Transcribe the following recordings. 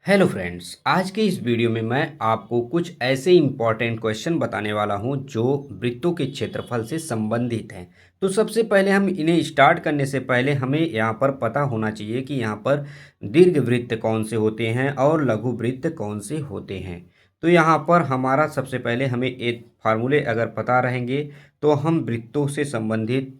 Hello friends, आज के इस वीडियो में मैं आपको कुछ ऐसे इंपॉर्टेंट क्वेश्चन बताने वाला हूं जो वृत्तों के क्षेत्रफल से संबंधित हैं। तो सबसे पहले हम इन्हें स्टार्ट करने से पहले हमें यहां पर पता होना चाहिए कि यहां पर दीर्घ वृत्त कौन से होते हैं और लघु वृत्त कौन से होते हैं। तो यहां पर हमारा सबसे पहले हमें एक फार्मूले अगर पता रहेंगे तो हम वृत्तों से संबंधित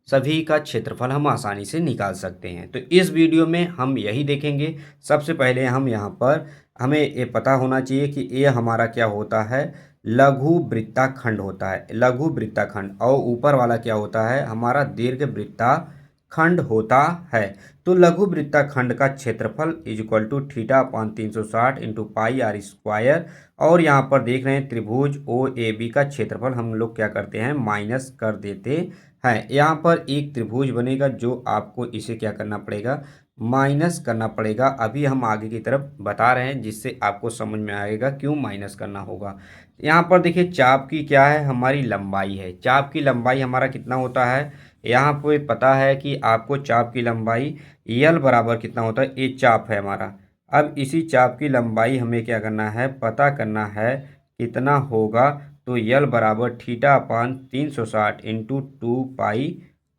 सभी का क्षेत्रफल हम आसानी से निकाल सकते हैं। तो इस वीडियो में हम यही देखेंगे। सबसे पहले हम यहाँ पर हमें ये पता होना चाहिए कि ये हमारा क्या होता है, लघु वृत्ताखंड होता है। लघु वृत्ताखंड और ऊपर वाला क्या होता है, हमारा दीर्घ वृत्ताखंड होता है। तो लघु वृत्ताखंड का क्षेत्रफल is equal to theta upon 360 into pi r square. और यहाँ पर देख रहे हैं त्रिभुज ओ ए बी का क्षेत्रफल हम लोग क्या करते हैं, माइनस कर देते हैं। यहाँ पर एक त्रिभुज बनेगा जो आपको इसे क्या करना पड़ेगा, माइनस करना पड़ेगा। अभी हम आगे की तरफ बता रहे हैं जिससे आपको समझ में आएगा क्यों माइनस करना होगा। यहाँ पर देखिए चाप की क्या है, हमारी लंबाई है। चाप की लंबाई हमारा कितना होता है, यहाँ पे पता है कि आपको चाप की लंबाई यल बराबर कितना होता है, ये चाप है हमारा। अब इसी चाप की लंबाई हमें क्या करना है, पता करना है कितना होगा। तो यल बराबर theta upon 360 into 2 pi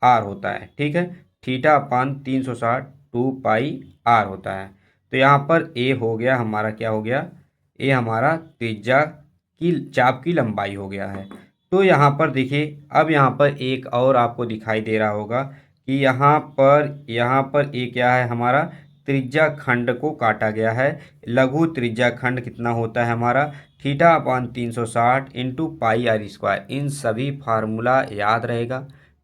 r होता है। ठीक है, थीटा अपान 360 2 पाई आर होता है। तो यहाँ पर ए हो गया हमारा, क्या हो गया, ए हमारा त्रिज्या की चाप की लंबाई हो गया है। तो यहाँ पर देखिए, अब यहाँ पर एक और आपको दिखाई दे रहा होगा कि यहाँ पर ए क्या है, हमारा त्रिज्या खंड को काटा गया है। लघु त्रिज्या खंड कितना होता है हमारा, theta upon 360 into pi r square. इन सभी फार्मूला याद रहेगा,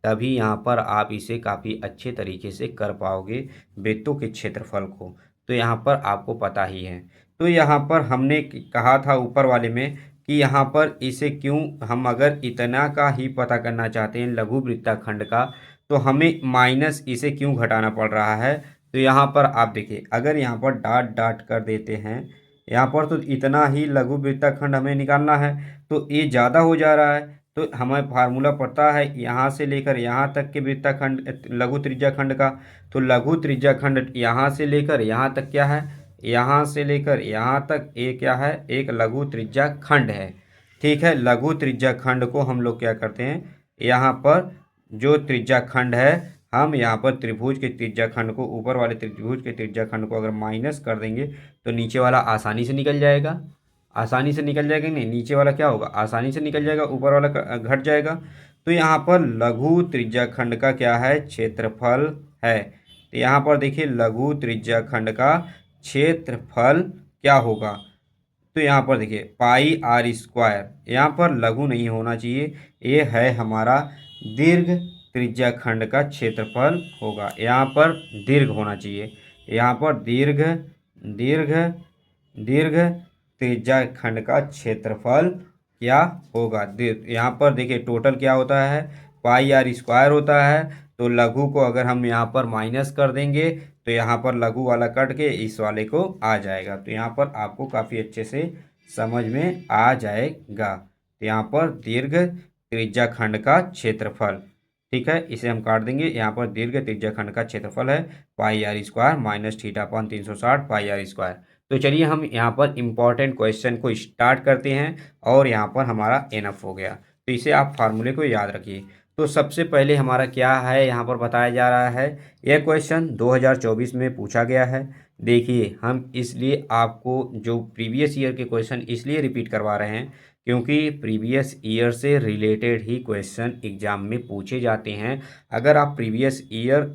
तभी यहाँ पर आप इसे काफ़ी अच्छे तरीके से कर पाओगे वृत्तों के क्षेत्रफल को। तो यहाँ पर आपको पता ही है। तो यहाँ पर हमने कहा था ऊपर वाले में कि यहाँ पर इसे क्यों, हम अगर इतना का ही पता करना चाहते हैं लघु वृत्ताखंड का, तो हमें माइनस इसे क्यों घटाना पड़ रहा है। तो यहाँ पर आप देखिए, अगर यहाँ पर डॉट डॉट कर देते हैं यहाँ पर, तो इतना ही लघु वृत्ताखंड हमें निकालना है। तो ये ज़्यादा हो जा रहा है। तो हमें फार्मूला पता है यहाँ से लेकर यहाँ तक के वृत्ताखंड लघु त्रिज्याखंड का। तो लघु त्रिज्याखंड यहाँ से लेकर यहाँ तक क्या है, यहाँ से लेकर यहाँ तक ये क्या है, एक लघु त्रिज्याखंड है। ठीक है, लघु त्रिज्याखंड को हम लोग क्या करते हैं, यहाँ पर जो त्रिज्याखंड है, हम यहाँ पर त्रिभुज के त्रिज्याखंड को, ऊपर वाले त्रिभुज के त्रिज्याखंड को अगर माइनस कर देंगे तो नीचे वाला आसानी से निकल जाएगा। आसानी से निकल जाएगा, नहीं नीचे वाला क्या होगा, आसानी से निकल जाएगा, ऊपर वाला घट जाएगा। तो यहाँ पर लघु त्रिज्याखंड का क्या है, क्षेत्रफल है। तो यहाँ पर देखिए लघु त्रिज्याखंड का क्षेत्रफल क्या होगा। तो यहाँ पर देखिए पाई आर स्क्वायर, यहाँ पर लघु नहीं होना चाहिए, ये है हमारा दीर्घ त्रिज्याखंड का क्षेत्रफल होगा। यहाँ पर दीर्घ होना चाहिए, यहाँ पर दीर्घ दीर्घ दीर्घ त्रिज्याखंड का क्षेत्रफल क्या होगा। यहाँ पर देखिए टोटल क्या होता है, पाई आर स्क्वायर होता है। तो लघु को अगर हम यहाँ पर माइनस कर देंगे तो यहाँ पर लघु वाला कट के इस वाले को आ जाएगा। तो यहाँ पर आपको काफ़ी अच्छे से समझ में आ जाएगा। तो यहाँ पर दीर्घ त्रिज्याखंड का क्षेत्रफल, ठीक है, इसे हम काट देंगे। यहाँ पर दीर्घ त्रिज्याखंड का क्षेत्रफल है pi r square minus theta upon 360 pi r square. तो चलिए हम यहाँ पर इम्पॉर्टेंट क्वेश्चन को स्टार्ट करते हैं। और यहाँ पर हमारा एनफ हो गया, तो इसे आप फार्मूले को याद रखिए। तो सबसे पहले हमारा क्या है, यहाँ पर बताया जा रहा है, यह क्वेश्चन 2024 में पूछा गया है। देखिए हम इसलिए आपको जो प्रीवियस ईयर के क्वेश्चन इसलिए रिपीट करवा रहे हैं क्योंकि प्रीवियस ईयर से रिलेटेड ही क्वेश्चन एग्जाम में पूछे जाते हैं। अगर आप प्रीवियस ईयर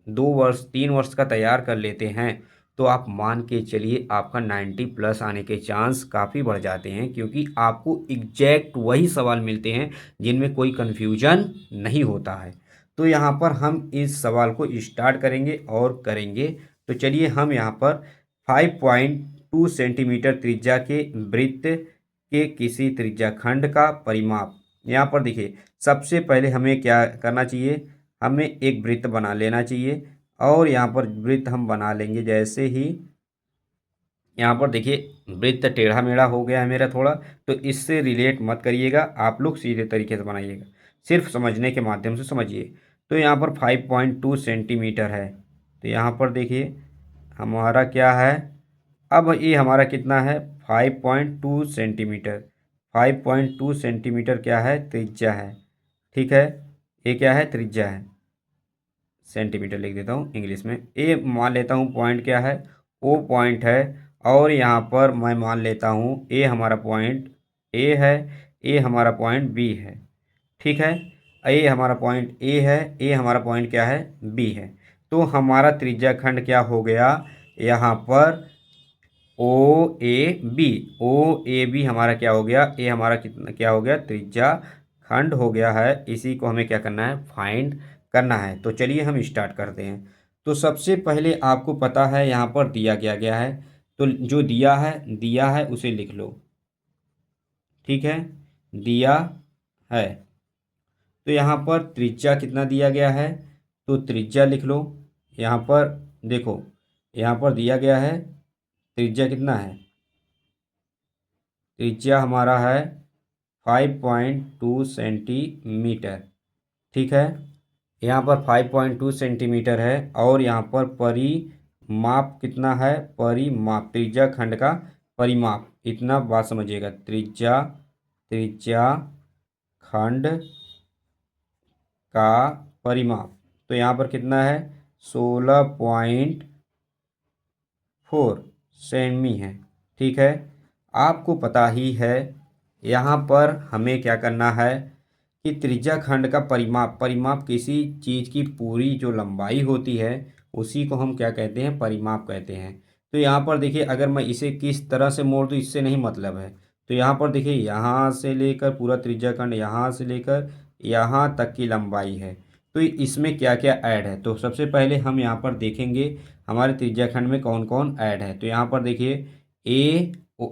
2 वर्ष 3 वर्ष का तैयार कर लेते हैं तो आप मान के चलिए आपका 90+ आने के चांस काफ़ी बढ़ जाते हैं, क्योंकि आपको एग्जैक्ट वही सवाल मिलते हैं जिनमें कोई कन्फ्यूजन नहीं होता है। तो यहाँ पर हम इस सवाल को स्टार्ट करेंगे और करेंगे। तो चलिए हम यहाँ पर 5.2 सेंटीमीटर त्रिज्या के वृत्त के किसी त्रिज्याखंड का परिमाप। यहाँ पर देखिए सबसे पहले हमें क्या करना चाहिए, हमें एक वृत्त बना लेना चाहिए। और यहाँ पर वृत्त हम बना लेंगे जैसे ही, यहाँ पर देखिए वृत्त टेढ़ा मेढ़ा हो गया है मेरा थोड़ा, तो इससे रिलेट मत करिएगा, आप लोग सीधे तरीके से बनाइएगा, सिर्फ समझने के माध्यम से समझिए। तो यहाँ पर 5.2 सेंटीमीटर है। तो यहाँ पर देखिए हमारा क्या है, अब ये हमारा कितना है 5.2 सेंटीमीटर। 5.2 सेंटीमीटर क्या है त्रिज्या है। ठीक है, ये क्या है त्रिज्या है, सेंटीमीटर लिख देता हूँ इंग्लिश में। ए मान लेता हूँ पॉइंट क्या है, ओ पॉइंट है। और यहाँ पर मैं मान लेता हूँ ए हमारा पॉइंट ए है, ए हमारा पॉइंट बी है। ठीक है, ए हमारा पॉइंट ए है, ए हमारा पॉइंट क्या है बी है। तो हमारा त्रिज्या खंड क्या हो गया यहाँ पर ओ A B. O A B हमारा क्या हो गया, ए हमारा कितना क्या हो गया त्रिज्या खंड हो गया है। इसी को हमें क्या करना है फाइंड करना है। तो चलिए हम स्टार्ट करते हैं। तो सबसे पहले आपको पता है यहाँ पर दिया गया है, तो जो दिया है उसे लिख लो। ठीक है, दिया है तो यहाँ पर त्रिज्या कितना दिया गया है, तो त्रिज्या लिख लो। यहाँ पर देखो, यहाँ पर दिया गया है त्रिज्या कितना है, त्रिज्या हमारा है 5.2 सेंटीमीटर। ठीक है, यहाँ पर 5.2 सेंटीमीटर है। और यहाँ पर परिमाप कितना है, परिमाप त्रिज्या खंड का परिमाप, इतना बात समझिएगा। त्रिज्या त्रिज्या खंड का परिमाप तो यहाँ पर कितना है 16.4 सेमी है। ठीक है, आपको पता ही है यहाँ पर हमें क्या करना है कि त्रिज्या खंड का परिमाप, परिमाप किसी चीज़ की पूरी जो लंबाई होती है उसी को हम क्या कहते हैं परिमाप कहते हैं। तो यहाँ पर देखिए, अगर मैं इसे किस तरह से मोड़ दूँ इससे नहीं मतलब है। तो यहाँ पर देखिए, यहाँ से लेकर पूरा त्रिज्या खंड, यहाँ से लेकर यहाँ तक की लंबाई है। तो इसमें क्या क्या ऐड है, तो सबसे पहले हम यहाँ पर देखेंगे हमारे त्रिज्या खंड में कौन कौन ऐड है। तो यहाँ पर देखिए ए ओ,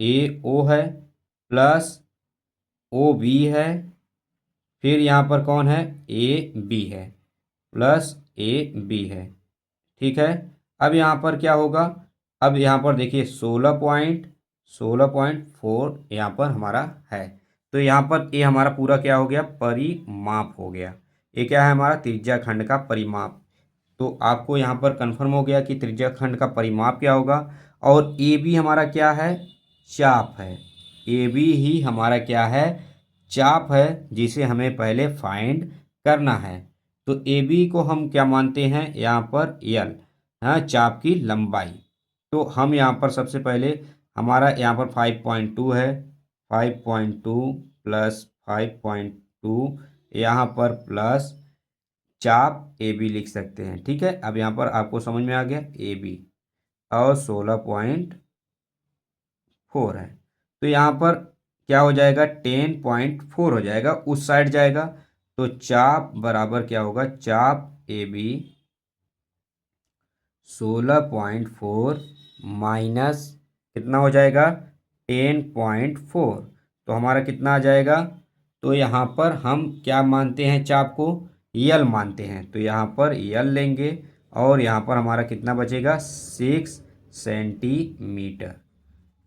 ए ओ है, प्लस ओ बी है, फिर यहाँ पर कौन है ए बी है, प्लस ए बी है। ठीक है, अब यहाँ पर क्या होगा, अब यहाँ पर देखिए 16.4 यहाँ पर हमारा है। तो यहाँ पर ये हमारा पूरा क्या हो गया परिमाप हो गया। ये क्या है हमारा त्रिज्या खंड का परिमाप। तो आपको यहाँ पर कंफर्म हो गया कि त्रिज्या खंड का परिमाप क्या होगा। और ए बी हमारा क्या है चाप है। ए बी ही हमारा क्या है चाप है, जिसे हमें पहले फाइंड करना है। तो ए बी को हम क्या मानते हैं यहाँ पर यल, हाँ चाप की लंबाई। तो हम यहाँ पर सबसे पहले हमारा यहाँ पर 5.2 है, 5.2 प्लस 5.2 यहाँ पर प्लस चाप ए बी लिख सकते हैं। ठीक है, अब यहाँ पर आपको समझ में आ गया ए बी और 16.4 है। तो यहाँ पर क्या हो जाएगा 10.4 हो जाएगा, उस साइड जाएगा। तो चाप बराबर क्या होगा, चाप ए बी 16.4 माइनस कितना हो जाएगा 10.4। तो हमारा कितना आ जाएगा, तो यहाँ पर हम क्या मानते हैं चाप को यल मानते हैं। तो यहाँ पर यल लेंगे और यहाँ पर हमारा कितना बचेगा 6 सेंटीमीटर।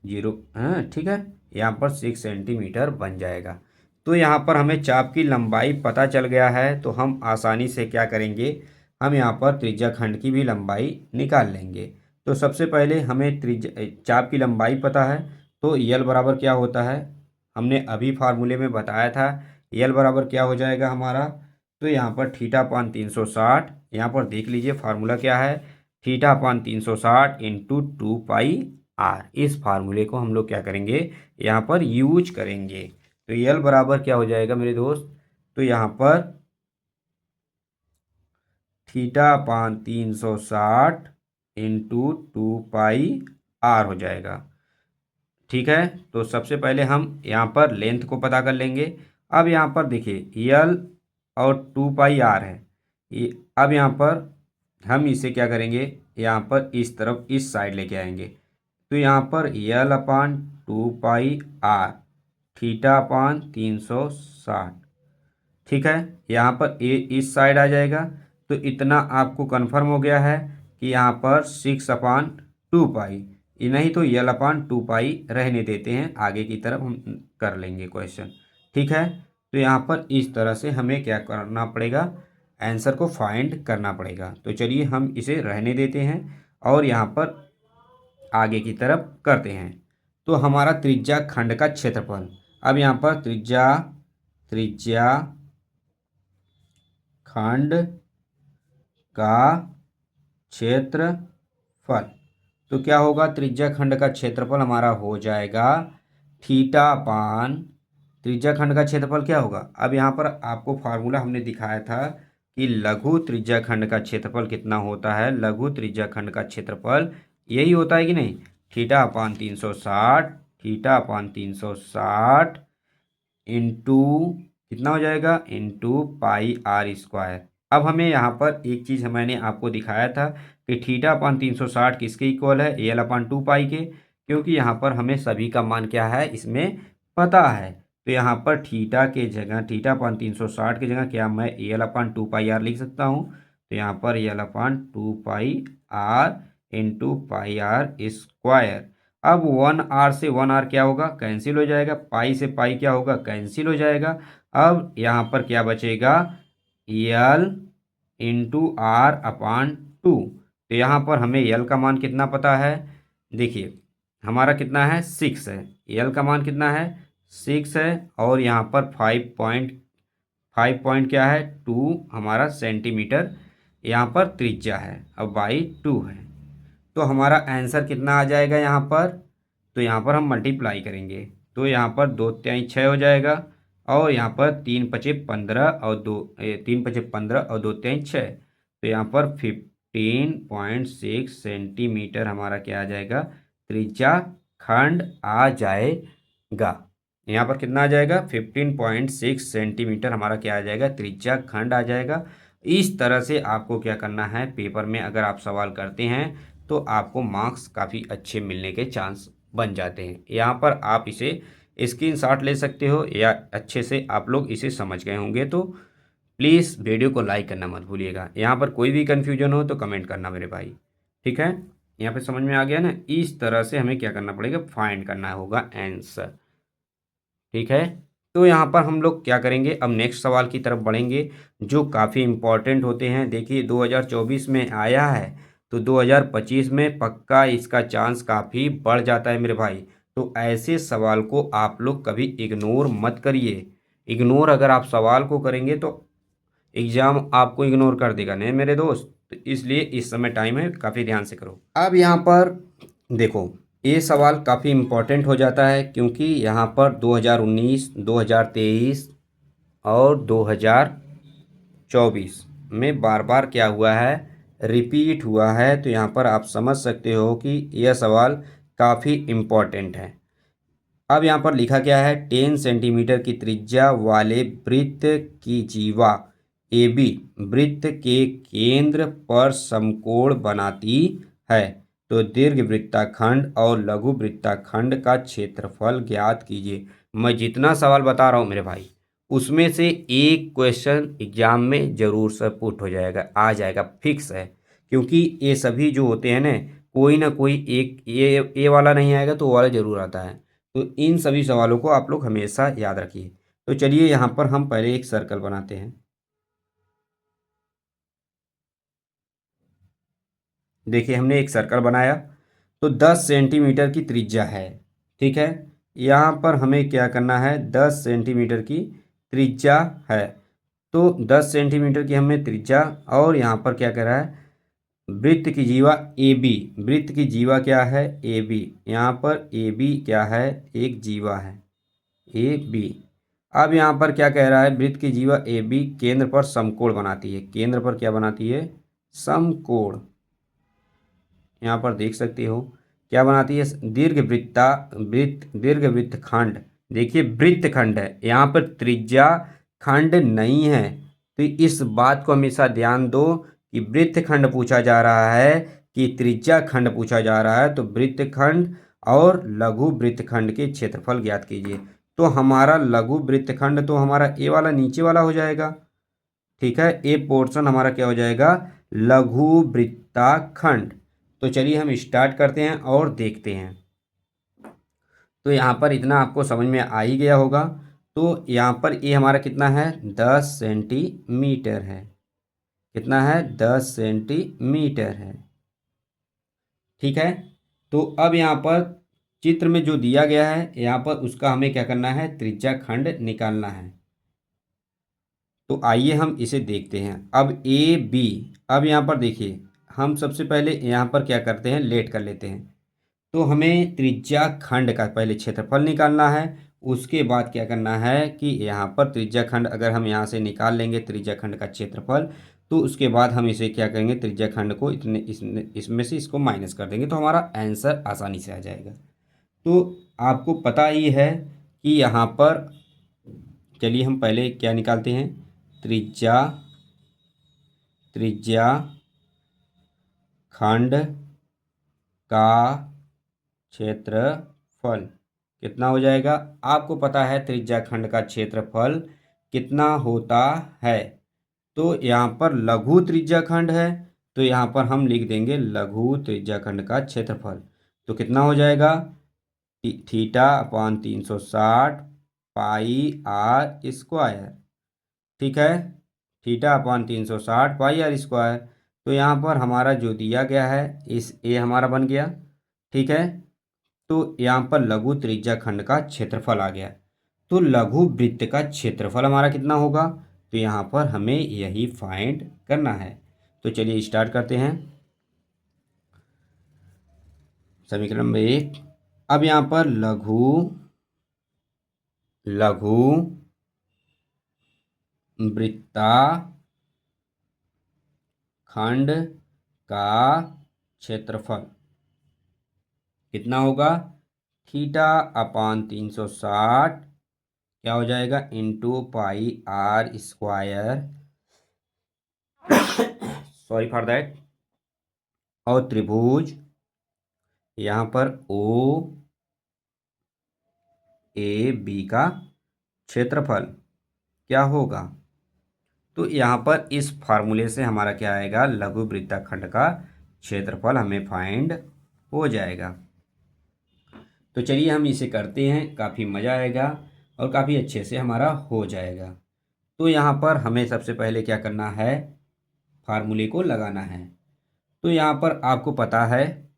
जीरो, हाँ ठीक है, यहाँ पर 6 सेंटीमीटर बन जाएगा। तो यहाँ पर हमें चाप की लंबाई पता चल गया है। तो हम आसानी से क्या करेंगे, हम यहाँ पर त्रिज्या खंड की भी लंबाई निकाल लेंगे। तो सबसे पहले हमें त्रिज्या चाप की लंबाई पता है। तो यल बराबर क्या होता है, हमने अभी फार्मूले में बताया था। यल बराबर क्या हो जाएगा हमारा, तो यहाँ पर थीटा अपान 360, यहाँ पर देख लीजिए फार्मूला क्या है, theta upon 360 into 2 pi r. इस फार्मूले को हम लोग क्या करेंगे यहाँ पर यूज करेंगे। तो यल बराबर क्या हो जाएगा मेरे दोस्त, तो यहाँ पर theta upon 360 into 2 pi r हो जाएगा। ठीक है, तो सबसे पहले हम यहाँ पर लेंथ को पता कर लेंगे। अब यहाँ पर देखिए यल और 2 पाई आर है। अब यहाँ पर हम इसे क्या करेंगे, यहाँ पर इस तरफ इस साइड लेके आएंगे। तो यहाँ पर यल अपान 2 पाई आर थीटा अपान 360। ठीक है, यहाँ पर ए इस साइड आ जाएगा। तो इतना आपको कन्फर्म हो गया है कि यहाँ पर 6/2 पाई, नहीं तो यल अपान 2 पाई रहने देते हैं, आगे की तरफ हम कर लेंगे क्वेश्चन। ठीक है, तो यहाँ पर इस तरह से हमें क्या करना पड़ेगा, आंसर को फाइंड करना पड़ेगा। तो चलिए हम इसे रहने देते हैं और यहाँ पर आगे की तरफ करते हैं। तो हमारा त्रिज्या खंड का क्षेत्रफल, अब यहाँ पर त्रिज्या खंड का क्षेत्रफल, तो क्या होगा, त्रिज्या खंड का क्षेत्रफल हमारा हो जाएगा थीटा अपान, त्रिज्या खंड का क्षेत्रफल क्या होगा, अब यहाँ पर आपको फार्मूला हमने दिखाया था कि लघु त्रिज्या खंड का क्षेत्रफल कितना होता है। लघु त्रिज्या खंड का क्षेत्रफल यही होता है कि नहीं, theta upon 360, theta upon 360 into कितना हो जाएगा, इंटू पाई आर स्क्वायर। अब हमें यहाँ पर एक चीज़ मैंने आपको दिखाया था कि थीटा अपान 360 किसके इक्वल है, एल अपान 2 पाई के, क्योंकि यहाँ पर हमें सभी का मान क्या है इसमें पता है। तो यहाँ पर थीटा के जगह, थीटा अपान 360 की जगह क्या मैं एल अपान 2 पाई आर लिख सकता हूँ। तो यहाँ पर l upon 2 pi r into pi r square. अब 1 आर से 1 आर क्या होगा, कैंसिल हो जाएगा, पाई से पाई क्या होगा, कैंसिल हो जाएगा। अब यहाँ पर क्या बचेगा, यल इंटू आर अपान 2। तो यहाँ पर हमें यल का मान कितना पता है, देखिए हमारा कितना है 6 है, यल का मान कितना है 6 है, और यहाँ पर 5 पॉइंट क्या है 2 हमारा सेंटीमीटर यहाँ पर त्रिज्या है, अब बाई 2 है। तो हमारा आंसर कितना आ जाएगा यहाँ पर, तो यहाँ पर हम मल्टीप्लाई करेंगे, तो यहाँ पर 2×3=6 हो जाएगा, और यहाँ पर 3×5=15 और 3×5=15 और 2×3=6, तो यहाँ पर 15.6 सेंटीमीटर हमारा क्या आ जाएगा, त्रिज्या खंड आ जाएगा। यहाँ पर कितना आ जाएगा, 15.6 सेंटीमीटर हमारा क्या आ जाएगा, त्रिज्या खंड आ जाएगा। इस तरह से आपको क्या करना है, पेपर में अगर आप सवाल करते हैं तो आपको मार्क्स काफ़ी अच्छे मिलने के चांस बन जाते हैं। यहाँ पर आप इसे स्क्रीनशॉट ले सकते हो, या अच्छे से आप लोग इसे समझ गए होंगे। तो प्लीज़ वीडियो को लाइक करना मत भूलिएगा। यहाँ पर कोई भी कन्फ्यूजन हो तो कमेंट करना मेरे भाई, ठीक है। यहाँ पे समझ में आ गया ना, इस तरह से हमें क्या करना पड़ेगा, फाइंड करना होगा आंसर, ठीक है। तो यहाँ पर हम लोग क्या करेंगे, अब नेक्स्ट सवाल की तरफ बढ़ेंगे जो काफ़ी इम्पोर्टेंट होते हैं। देखिए 2024 में आया है, तो 2025 में पक्का इसका चांस काफ़ी बढ़ जाता है मेरे भाई। तो ऐसे सवाल को आप लोग कभी इग्नोर मत करिए। इग्नोर अगर आप सवाल को करेंगे तो एग्ज़ाम आपको इग्नोर कर देगा, नहीं मेरे दोस्त। तो इसलिए इस समय टाइम है, काफ़ी ध्यान से करो। अब यहाँ पर देखो, ये सवाल काफ़ी इम्पोर्टेंट हो जाता है, क्योंकि यहाँ पर 2019, 2023 और 2024 में बार बार क्या हुआ है, रिपीट हुआ है। तो यहाँ पर आप समझ सकते हो कि यह सवाल काफ़ी इम्पोर्टेंट है। अब यहाँ पर लिखा क्या है, 10 सेंटीमीटर की त्रिज्या वाले वृत्त की जीवा AB वृत्त के केंद्र पर समकोण बनाती है, तो दीर्घ वृत्ताखंड और लघु वृत्ताखंड का क्षेत्रफल ज्ञात कीजिए। मैं जितना सवाल बता रहा हूँ मेरे भाई, उसमें से एक क्वेश्चन एग्जाम में ज़रूर से पुट हो जाएगा, आ जाएगा, फिक्स है। क्योंकि ये सभी जो होते हैं ना कोई एक ये वाला नहीं आएगा तो वो वाला ज़रूर आता है। तो इन सभी सवालों को आप लोग हमेशा याद रखिए। तो चलिए यहाँ पर हम पहले एक सर्कल बनाते हैं। देखिए हमने एक सर्कल बनाया, तो 10 सेंटीमीटर की त्रिज्या है, ठीक है। यहाँ पर हमें क्या करना है, 10 सेंटीमीटर की त्रिज्या है। तो 10 सेंटीमीटर की हमें त्रिज्या, और यहाँ पर क्या कर रहा है, वृत्त की जीवा AB, वृत्त की जीवा क्या है AB, यहाँ पर AB क्या है, एक जीवा है AB। अब यहाँ पर क्या कह रहा है, वृत्त की जीवा AB केंद्र पर समकोण बनाती है, केंद्र पर क्या बनाती है, समकोण। यहाँ पर देख सकते हो क्या बनाती है, दीर्घ वृत्तखंड। देखिए वृत्तखंड है, यहाँ पर त्रिज्या खंड नहीं है। तो इस बात को हमेशा ध्यान दो कि वृत्तखंड पूछा जा रहा है कि त्रिज्या खंड पूछा जा रहा है। तो वृत्तखंड और लघु वृत्तखंड के क्षेत्रफल ज्ञात कीजिए। तो हमारा लघु वृत्तखंड तो हमारा ए वाला नीचे वाला हो जाएगा, ठीक है। ए पोर्शन हमारा क्या हो जाएगा, लघु वृत्ताखंड। तो चलिए हम स्टार्ट करते हैं और देखते हैं। तो यहाँ पर इतना आपको समझ में आ ही गया होगा। तो यहाँ पर ये हमारा कितना है, 10 सेंटीमीटर है। कितना है, 10 सेंटीमीटर है। ठीक है। तो अब यहाँ पर चित्र में जो दिया गया है यहाँ पर उसका हमें क्या करना है, त्रिज्या खंड निकालना है। तो आइए हम इसे देखते हैं। अब ए बी, अब यहाँ पर देखिए हम सबसे पहले यहाँ पर क्या करते हैं, लेट कर लेते हैं। तो हमें त्रिज्या खंड का पहले क्षेत्रफल निकालना है। उसके बाद क्या करना है कि यहाँ पर त्रिज्या खंड अगर हम यहाँ से निकाल लेंगे त्रिज्या खंड का क्षेत्रफल, तो उसके बाद हम इसे क्या करेंगे, त्रिज्या खंड को इतने इसमें से इसको माइनस कर देंगे तो हमारा आंसर आसानी से आ जाएगा। तो आपको पता ही है कि यहाँ पर चलिए हम पहले क्या निकालते हैं, त्रिज्या त्रिज्या खंड का क्षेत्रफल कितना हो जाएगा। आपको पता है त्रिज्या खंड का क्षेत्रफल कितना होता है। तो यहाँ पर लघु त्रिज्या खंड है, तो यहाँ पर हम लिख देंगे लघु त्रिज्या खंड का क्षेत्रफल। तो कितना हो जाएगा, theta upon 360 pi r square. ठीक है, theta upon 360 pi r square. तो यहाँ पर हमारा जो दिया गया है इस ए हमारा बन गया। ठीक है, तो यहाँ पर लघु त्रिज्या खंड का क्षेत्रफल आ गया। तो लघु वृत्त का क्षेत्रफल हमारा कितना होगा, तो यहाँ पर हमें यही फाइंड करना है। तो चलिए स्टार्ट करते हैं। समीकरण नंबर 1। अब यहाँ पर लघु वृत्ता खंड का क्षेत्रफल कितना होगा, थीटा अपॉन 360 क्या हो जाएगा, into pi r square, sorry for that, और त्रिभुज यहाँ पर ओ ए बी का क्षेत्रफल क्या होगा। तो यहाँ पर इस फार्मूले से हमारा क्या आएगा, लघु वृत्तखंड का क्षेत्रफल हमें फाइंड हो जाएगा। तो चलिए हम इसे करते हैं, काफ़ी मज़ा आएगा और काफ़ी अच्छे से हमारा हो जाएगा। तो यहाँ पर हमें सबसे पहले क्या करना है, फार्मूले को लगाना है। तो यहाँ पर आपको पता है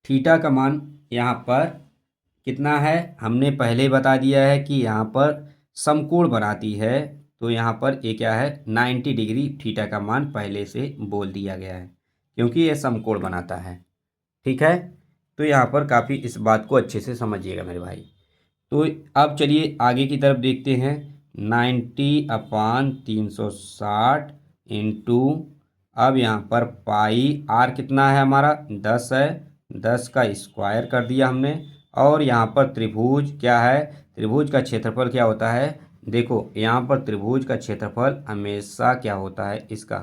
थीटा का मान यहाँ पर कितना है, हमने पहले बता दिया है कि यहाँ पर समकोण बनाती है। तो यहाँ पर ये क्या है, 90 डिग्री थीटा का मान पहले से बोल दिया गया है क्योंकि ये समकोण बनाता है। ठीक है, तो यहाँ पर काफ़ी इस बात को अच्छे से समझिएगा मेरे भाई। तो अब चलिए आगे की तरफ देखते हैं। 90/360 इंटू, अब यहाँ पर पाई आर कितना है हमारा 10 है, 10 का स्क्वायर कर दिया हमने। और यहाँ पर त्रिभुज क्या है, त्रिभुज का क्षेत्रफल क्या होता है, देखो यहाँ पर त्रिभुज का क्षेत्रफल हमेशा क्या होता है इसका,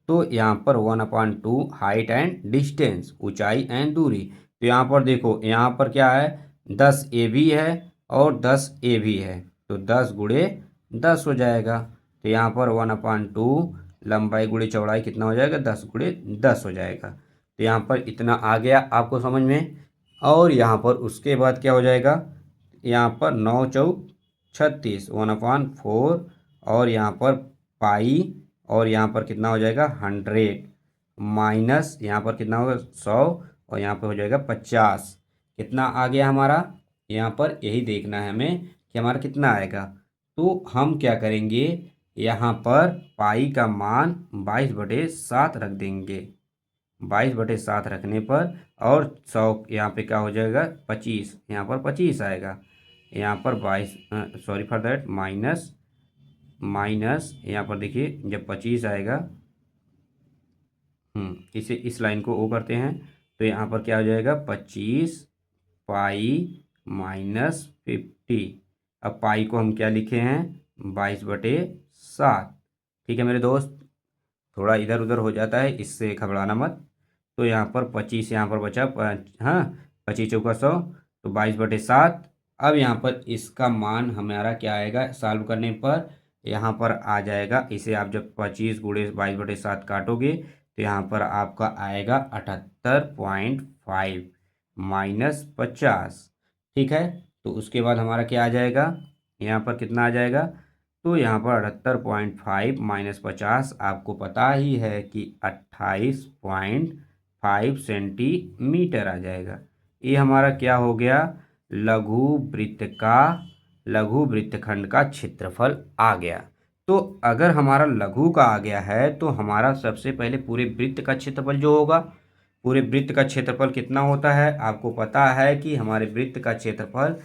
तो यहाँ पर 1/2 हाइट एंड डिस्टेंस, ऊंचाई एंड दूरी। तो यहाँ पर देखो यहाँ पर क्या है, 10 ए भी है और 10 ए भी है, तो 10 गुणे 10 हो जाएगा। तो यहाँ पर 1/2 लंबाई गुणे चौड़ाई कितना हो जाएगा, 10 गुणे 10 हो जाएगा। तो यहाँ पर इतना आ गया आपको समझ में। और यहाँ पर उसके बाद क्या हो जाएगा, यहाँ पर 9 चौक 36 1/4, और यहाँ पर पाई, और यहाँ पर कितना हो जाएगा 100, माइनस यहाँ पर कितना होगा 100, और यहाँ पर हो जाएगा 50। कितना आ गया हमारा, यहाँ पर यही देखना है हमें कि हमारा कितना आएगा। तो हम क्या करेंगे, यहाँ पर पाई का मान 22/7 रख देंगे। 22/7 रखने पर, और 100 यहाँ पे क्या हो जाएगा 25, यहाँ पर 25 आएगा। यहाँ पर 22, सॉरी फॉर दैट, माइनस यहाँ पर देखिए जब 25 आएगा, इसे इस लाइन को ओ करते हैं, तो यहाँ पर क्या हो जाएगा 25 पाई माइनस 50। अब पाई को हम क्या लिखे हैं 22/7। ठीक है मेरे दोस्त, थोड़ा इधर उधर हो जाता है, इससे घबराना मत। तो यहाँ पर 25 यहाँ पर बचा, हाँ 25 चौका 100, तो 22/7। अब यहाँ पर इसका मान हमारा क्या आएगा, सॉल्व करने पर यहाँ पर आ जाएगा, इसे आप जब 25 गुणे 22/7 काटोगे तो यहाँ पर आपका आएगा 78.5 माइनस 50। ठीक है, तो उसके बाद हमारा क्या आ जाएगा, यहाँ पर कितना आ जाएगा, तो यहाँ पर 78.5 माइनस 50, आपको पता ही है कि 28.5 सेंटीमीटर आ जाएगा। ये हमारा क्या हो गया, लघु वृत्तखंड का क्षेत्रफल आ गया। तो अगर हमारा लघु का आ गया है तो हमारा सबसे पहले पूरे वृत्त का क्षेत्रफल जो होगा, पूरे वृत्त का क्षेत्रफल कितना होता है, आपको पता है कि हमारे वृत्त का क्षेत्रफल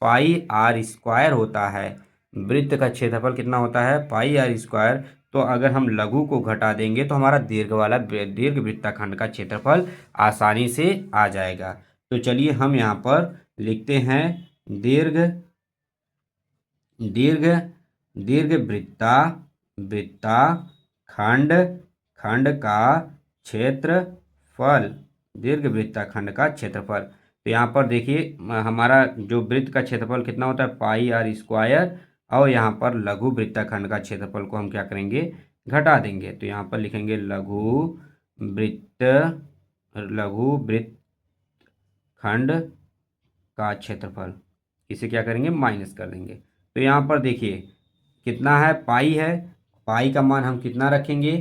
पाई आर स्क्वायर होता है। वृत्त का क्षेत्रफल कितना होता है, पाई आर स्क्वायर। तो अगर हम लघु को घटा देंगे तो हमारा दीर्घ वृत्तखंड का क्षेत्रफल आसानी से आ जाएगा। तो चलिए हम यहाँ पर लिखते हैं दीर्घ दीर्घ दीर्घ वृत्ताखंड खंड का क्षेत्रफल, दीर्घ वृत्ताखंड का क्षेत्रफल। तो यहाँ पर देखिए हमारा जो वृत्त का क्षेत्रफल कितना होता है, पाई आर स्क्वायर, और यहाँ पर लघु वृत्ताखंड का क्षेत्रफल को हम क्या करेंगे, घटा देंगे। तो यहाँ पर लिखेंगे लघु वृत्तखंड का क्षेत्रफल, इसे क्या करेंगे, माइनस कर देंगे। तो यहाँ पर देखिए कितना है, पाई है, पाई का मान हम कितना रखेंगे,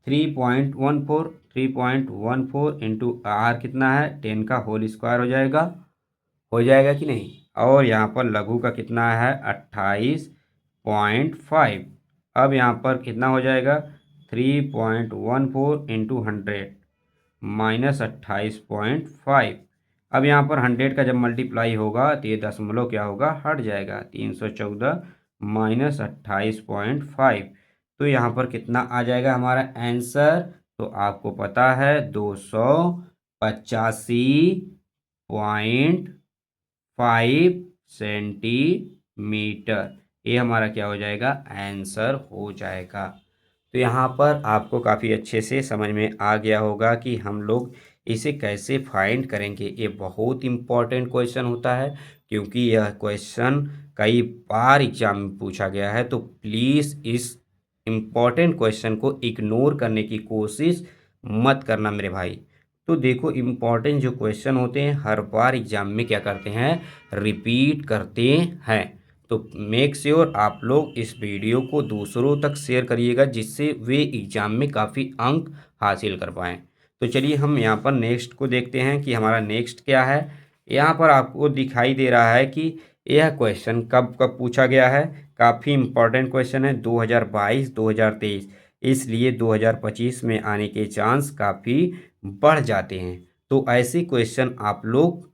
3.14 इंटू आर कितना है, 10 का होल स्क्वायर हो जाएगा कि नहीं। और यहाँ पर लघु का कितना है, 28.5। अब यहाँ पर कितना हो जाएगा, 3.14 इंटू 100 माइनस 28.5। अब यहाँ पर 100 का जब मल्टीप्लाई होगा तो ये दशमलव क्या होगा, हट जाएगा, 314 माइनस 28.5। तो यहाँ पर कितना आ जाएगा हमारा आंसर, तो आपको पता है 285.5 सेंटीमीटर। ये हमारा क्या हो जाएगा, आंसर हो जाएगा। तो यहाँ पर आपको काफ़ी अच्छे से समझ में आ गया होगा कि हम लोग इसे कैसे फाइंड करेंगे। ये बहुत इम्पॉर्टेंट क्वेश्चन होता है क्योंकि यह क्वेश्चन कई बार एग्जाम में पूछा गया है। तो प्लीज़ इस इम्पॉर्टेंट क्वेश्चन को इग्नोर करने की कोशिश मत करना मेरे भाई। तो देखो इम्पॉर्टेंट जो क्वेश्चन होते हैं हर बार एग्जाम में क्या करते हैं, रिपीट करते हैं। तो मेक श्योर आप लोग इस वीडियो को दूसरों तक शेयर करिएगा जिससे वे एग्जाम में काफ़ी अंक हासिल कर पाएँ। तो चलिए हम यहाँ पर नेक्स्ट को देखते हैं कि हमारा नेक्स्ट क्या है। यहाँ पर आपको दिखाई दे रहा है कि यह क्वेश्चन कब कब पूछा गया है। काफ़ी इम्पॉर्टेंट क्वेश्चन है, 2022 2023, इसलिए 2025 में आने के चांस काफ़ी बढ़ जाते हैं। तो ऐसे क्वेश्चन आप लोग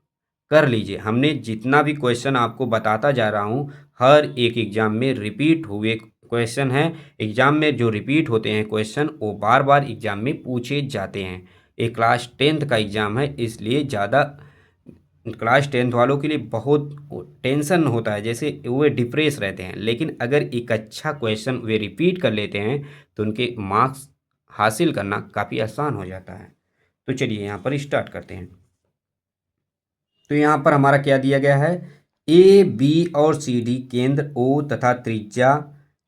कर लीजिए। हमने जितना भी क्वेश्चन आपको बताता जा रहा हूँ हर एक एग्ज़ाम में रिपीट हुए क्वेश्चन हैं। एग्ज़ाम में जो रिपीट होते हैं क्वेश्चन वो बार बार एग्ज़ाम में पूछे जाते हैं। एक क्लास 10th का एग्ज़ाम है इसलिए ज़्यादा क्लास 10th वालों के लिए बहुत टेंशन होता है, जैसे वे डिप्रेस रहते हैं। लेकिन अगर एक अच्छा क्वेश्चन वे रिपीट कर लेते हैं तो उनके मार्क्स हासिल करना काफ़ी आसान हो जाता है। तो चलिए यहाँ पर स्टार्ट करते हैं। तो यहाँ पर हमारा क्या दिया गया है, ए बी और सी डी केंद्र ओ तथा त्रिज्या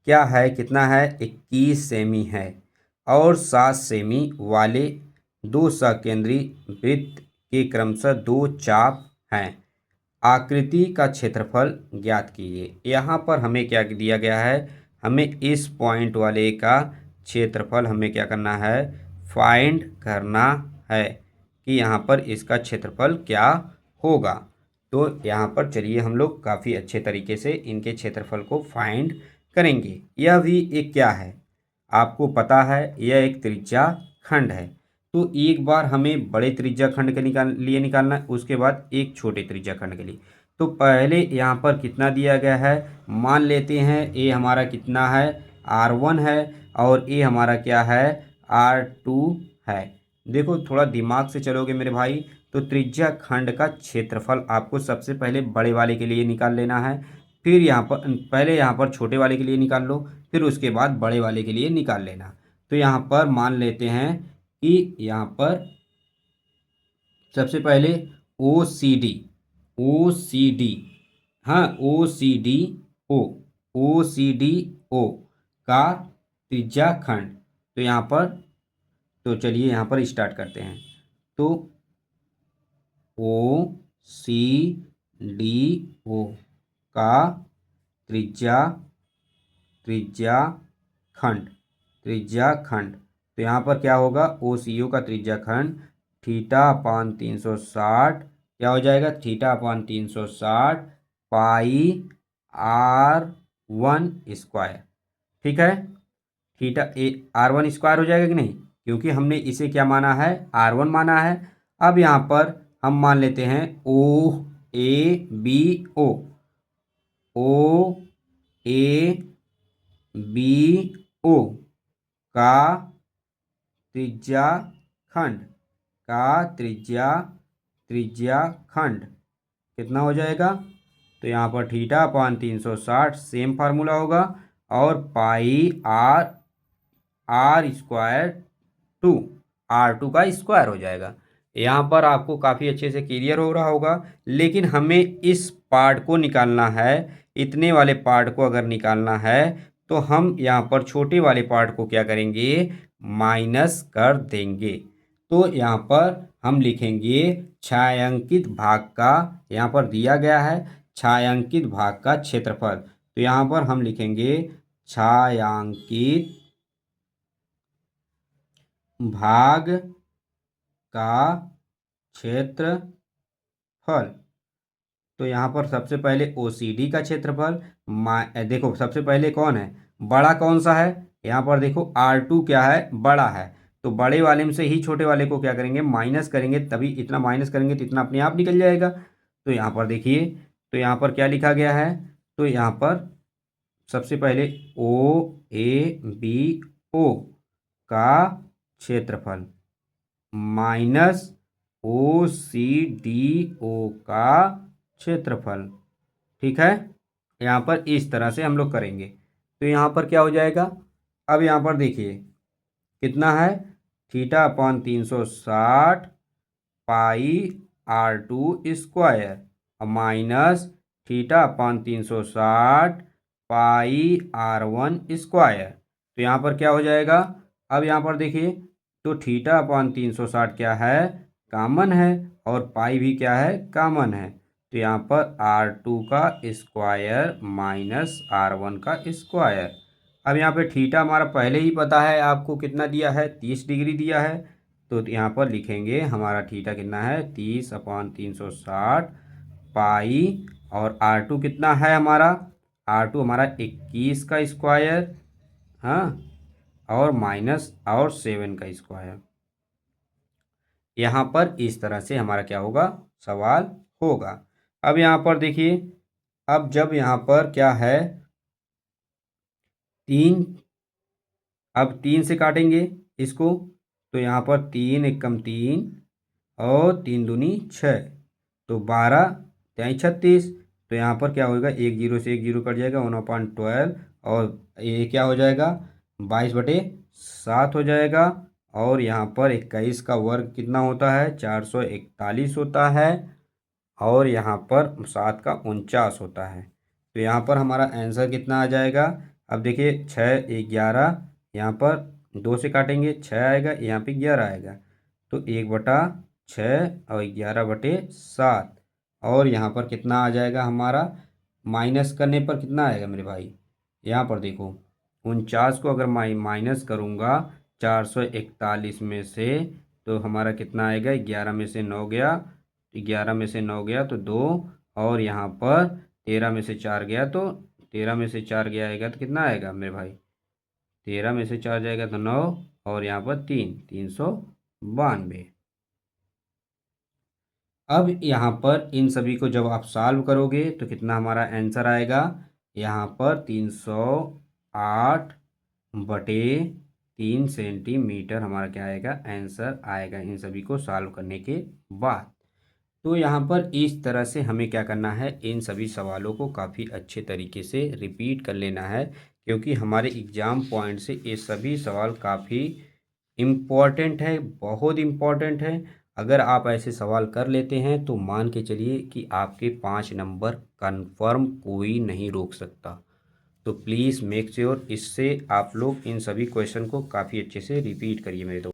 क्या है, कितना है, 21 सेमी है और 7 सेमी वाले दो सकेंद्री वृत्त के क्रमशः दो चाप हैं। आकृति का क्षेत्रफल ज्ञात कीजिए। यहाँ पर हमें क्या दिया गया है, हमें इस पॉइंट वाले का क्षेत्रफल हमें क्या करना है, फाइंड करना है कि यहाँ पर इसका क्षेत्रफल क्या होगा। तो यहाँ पर चलिए हम लोग काफ़ी अच्छे तरीके से इनके क्षेत्रफल को फाइंड करेंगे। यह भी एक क्या है, आपको पता है यह एक त्रिज्या खंड है। तो एक बार हमें बड़े त्रिज्या खंड के लिए निकालना है, उसके बाद एक छोटे त्रिज्या खंड के लिए। तो पहले यहाँ पर कितना दिया गया है, मान लेते हैं ए हमारा कितना है, R1 है और ए हमारा क्या है, R2 है। देखो थोड़ा दिमाग से चलोगे मेरे भाई तो त्रिज्या खंड का क्षेत्रफल आपको सबसे पहले बड़े वाले के लिए निकाल लेना है, फिर यहाँ पर पहले यहाँ पर छोटे वाले के लिए निकाल लो, फिर उसके बाद बड़े वाले के लिए निकाल लेना। तो यहाँ पर मान लेते हैं कि यहाँ पर सबसे पहले ओ सी डी, हाँ ओ सी डी ओ का त्रिज्या खंड। तो यहाँ पर तो चलिए यहाँ पर स्टार्ट करते हैं। तो ओ सी डी ओ का त्रिज्या खंड। तो यहाँ पर क्या होगा, ओ सी ओ का त्रिज्या खंड थीटा अपान 360 क्या हो जाएगा, थीटा अपान 360 पाई R1 स्क्वायर। ठीक है, थीटा R1 स्क्वायर हो जाएगा कि नहीं, क्योंकि हमने इसे क्या माना है, R1 माना है। अब यहाँ पर हम मान लेते हैं OABO, OABO का त्रिज्या खंड, का त्रिज्या खंड कितना हो जाएगा, तो यहाँ पर थीटा अपान 360 सेम फार्मूला होगा, और पाई आर स्क्वायर टू, R2 का स्क्वायर हो जाएगा। यहाँ पर आपको काफ़ी अच्छे से क्लियर हो रहा होगा, लेकिन हमें इस पार्ट को निकालना है, इतने वाले पार्ट को अगर निकालना है तो हम यहाँ पर छोटे वाले पार्ट को क्या करेंगे, माइनस कर देंगे। तो यहाँ पर हम लिखेंगे छायांकित भाग का, यहाँ पर दिया गया है छायांकित भाग का क्षेत्रफल, तो यहाँ पर हम लिखेंगे छायांकित भाग का क्षेत्रफल। तो यहाँ पर सबसे पहले OCD का क्षेत्रफल, देखो सबसे पहले कौन है, बड़ा कौन सा है, यहाँ पर देखो R2 क्या है, बड़ा है, तो बड़े वाले में से ही छोटे वाले को क्या करेंगे, माइनस करेंगे, तभी इतना माइनस करेंगे तो इतना अपने आप निकल जाएगा। तो यहाँ पर देखिए, तो यहाँ पर क्या लिखा गया है, तो यहाँ पर सबसे पहले OABO का क्षेत्रफल माइनस OCDO का क्षेत्रफल। ठीक है, यहाँ पर इस तरह से हम लोग करेंगे, तो यहाँ पर क्या हो जाएगा, अब यहाँ पर देखिए कितना है, थीटा अपान 360 पाई R2 square minus theta upon 360 पाई R1 स्क्वायर। तो यहाँ पर क्या हो जाएगा, अब यहाँ पर देखिए, तो थीटा अपान 360 क्या है, कॉमन है, और पाई भी क्या है, कॉमन है, तो यहाँ पर R2 का स्क्वायर माइनस R1 का स्क्वायर। अब यहाँ पे थीटा हमारा पहले ही पता है, आपको कितना दिया है, 30 डिग्री दिया है, तो यहाँ पर लिखेंगे हमारा थीटा कितना है, 30 अपान 360 पाई, और R2 कितना है हमारा, R2 हमारा 21 का स्क्वायर, हाँ, और माइनस और 7 का स्क्वायर। यहाँ पर इस तरह से हमारा क्या होगा, सवाल होगा। अब यहाँ पर देखिए, अब जब यहाँ पर क्या है, 3, अब 3 से काटेंगे इसको, तो यहाँ पर 3 एकम 3 और 3 दूनी 6, तो 12 त्याई 36, तो यहाँ पर क्या होगा, 1 जीरो से 1 जीरो कट जाएगा, 1/12, और ये क्या हो जाएगा, 22/7 हो जाएगा, और यहाँ पर 21 का वर्ग कितना होता है, 441 होता है, और यहाँ पर 7 का 49 होता है। तो यहाँ पर हमारा आंसर कितना आ जाएगा, अब देखिए 6 11, यहाँ पर 2 से काटेंगे 6 आएगा, यहाँ पे 11 आएगा, तो 1/6 और 11/7, और यहाँ पर कितना आ जाएगा हमारा, माइनस करने पर कितना आएगा मेरे भाई, यहाँ पर देखो 49 को अगर माइनस करूँगा 441 में से, तो हमारा कितना आएगा, 11 में से 9 गया, 11 में से 9 गया तो 2, और यहाँ पर 13 में से 4 गया, तो 13 में से 4 गया आएगा तो कितना आएगा मेरे भाई, 13 में से 4 जाएगा तो 9, और यहाँ पर 392। अब यहाँ पर इन सभी को जब आप सॉल्व करोगे तो कितना हमारा आंसर आएगा, यहाँ पर 308/3 सेंटीमीटर हमारा क्या आएगा, आंसर आएगा, इन सभी को सॉल्व करने के बाद। तो यहाँ पर इस तरह से हमें क्या करना है, इन सभी सवालों को काफ़ी अच्छे तरीके से रिपीट कर लेना है, क्योंकि हमारे एग्ज़ाम पॉइंट से ये सभी सवाल काफ़ी इम्पॉर्टेंट है, बहुत इम्पॉर्टेंट है। अगर आप ऐसे सवाल कर लेते हैं तो मान के चलिए कि आपके 5 नंबर कंफर्म कोई नहीं रोक सकता। तो प्लीज़ मेक श्योर इससे आप लोग इन सभी क्वेश्चन को काफ़ी अच्छे से रिपीट करिए मेरे दोस्त।